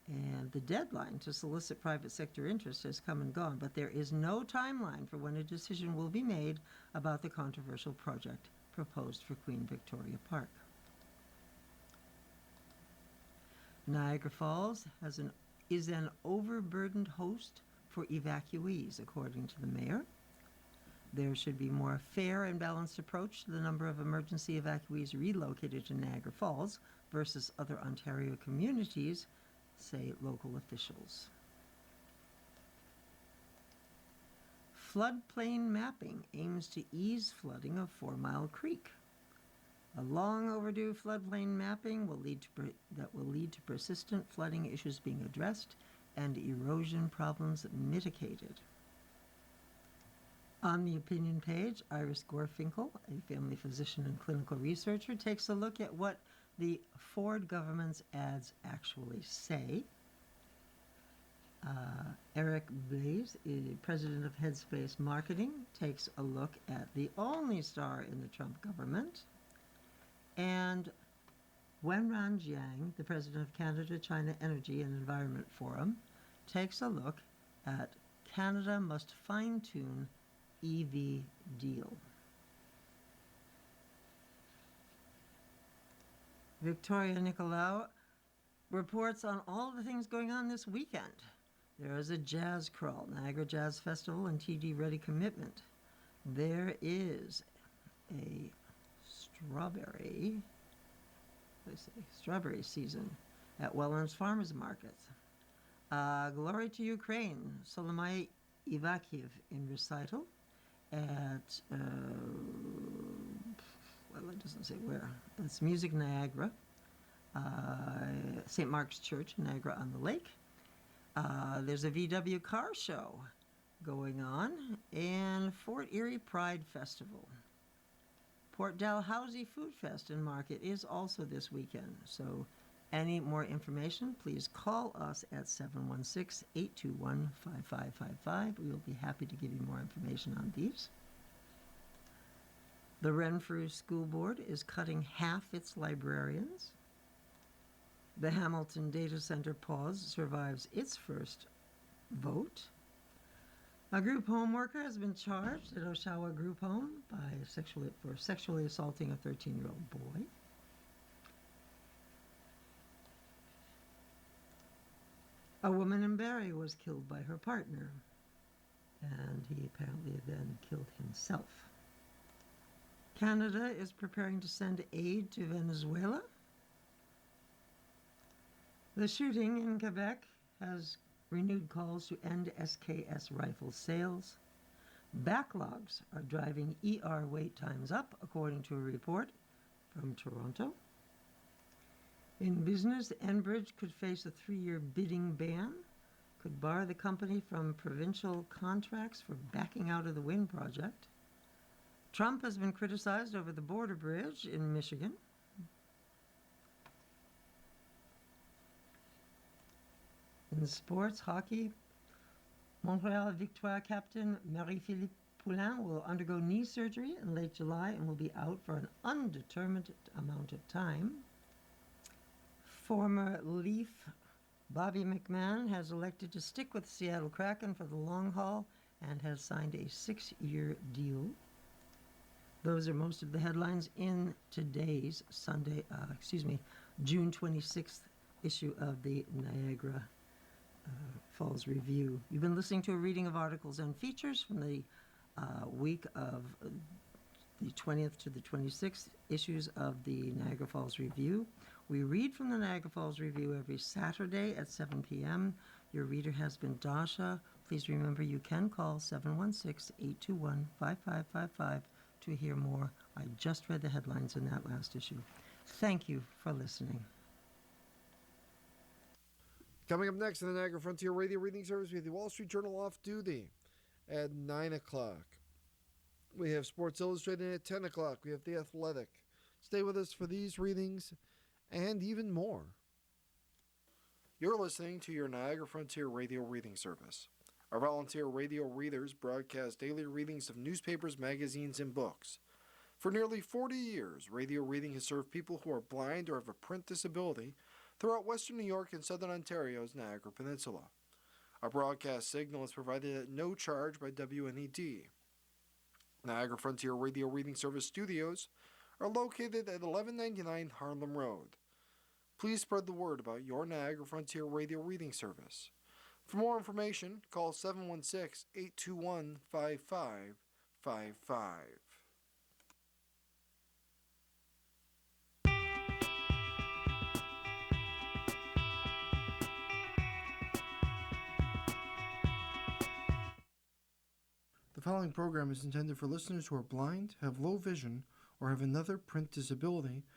B: And the deadline to solicit private sector interest has come and gone, but there is no timeline for when a decision will be made about the controversial project proposed for Queen Victoria Park. Niagara Falls has an is an overburdened host for evacuees, according to the mayor. There should be more fair and balanced approach to the number of emergency evacuees relocated to Niagara Falls versus other Ontario communities, say local officials. Floodplain mapping aims to ease flooding of 4 Mile Creek. A long overdue floodplain mapping will lead to persistent flooding issues being addressed and erosion problems mitigated. On the opinion page, Iris Gorfinkel, a family physician and clinical researcher, takes a look at what the Ford government's ads actually say. Eric Blaze, president of Headspace Marketing, takes a look at the only star in the Trump government. And Wenran Jiang, the president of Canada-China Energy and Environment Forum, takes a look at Canada must fine-tune EV deal. Victoria Nicolau reports on all the things going on this weekend. There is a jazz crawl, Niagara Jazz Festival, and TD Ready Commitment. There is a strawberry season at Welland's Farmers Markets. Glory to Ukraine, Solomai Ivakiev in recital at, well, it doesn't say where. It's Music Niagara, St. Mark's Church, Niagara on the Lake. There's a VW car show going on, and Fort Erie Pride Festival. Port Dalhousie Food Fest and Market is also this weekend. So any more information, please call us at 716-821-5555. We will be happy to give you more information on these. The Renfrew School Board is cutting half its librarians. The Hamilton Data Center pause survives its first vote. A group home worker has been charged at Oshawa Group Home for sexually assaulting a 13-year-old boy. A woman in Barrie was killed by her partner, and he apparently then killed himself. Canada is preparing to send aid to Venezuela. The shooting in Quebec has renewed calls to end SKS rifle sales. Backlogs are driving ER wait times up, according to a report from Toronto. In business, Enbridge could face a 3-year bidding ban, could bar the company from provincial contracts for backing out of the wind project. Trump has been criticized over the border bridge in Michigan. In sports, hockey, Montreal Victoire captain Marie-Philippe Poulin will undergo knee surgery in late July and will be out for an undetermined amount of time. Former Leaf Bobby McMahon has elected to stick with Seattle Kraken for the long haul and has signed a 6-year deal. Those are most of the headlines in today's June 26th issue of the Niagara Falls Review. You've been listening to a reading of articles and features from the week of the 20th to the 26th issues of the Niagara Falls Review. We read from the Niagara Falls Review every Saturday at 7 p.m. Your reader has been Dasha. Please remember you can call 716-821-5555 to hear more. I just read the headlines in that last issue. Thank you for listening.
A: Coming up next in the Niagara Frontier Radio Reading Service, we have the Wall Street Journal off duty at 9 o'clock. We have Sports Illustrated at 10 o'clock. We have The Athletic. Stay with us for these readings and even more. You're listening to your Niagara Frontier Radio Reading Service. Our volunteer radio readers broadcast daily readings of newspapers, magazines, and books. For nearly 40 years, radio reading has served people who are blind or have a print disability throughout Western New York and Southern Ontario's Niagara Peninsula. Our broadcast signal is provided at no charge by WNED. Niagara Frontier Radio Reading Service studios are located at 1199 Harlem Road. Please spread the word about your Niagara Frontier Radio reading service. For more information, call 716-821-5555. The following program is intended for listeners who are blind, have low vision, or have another print disability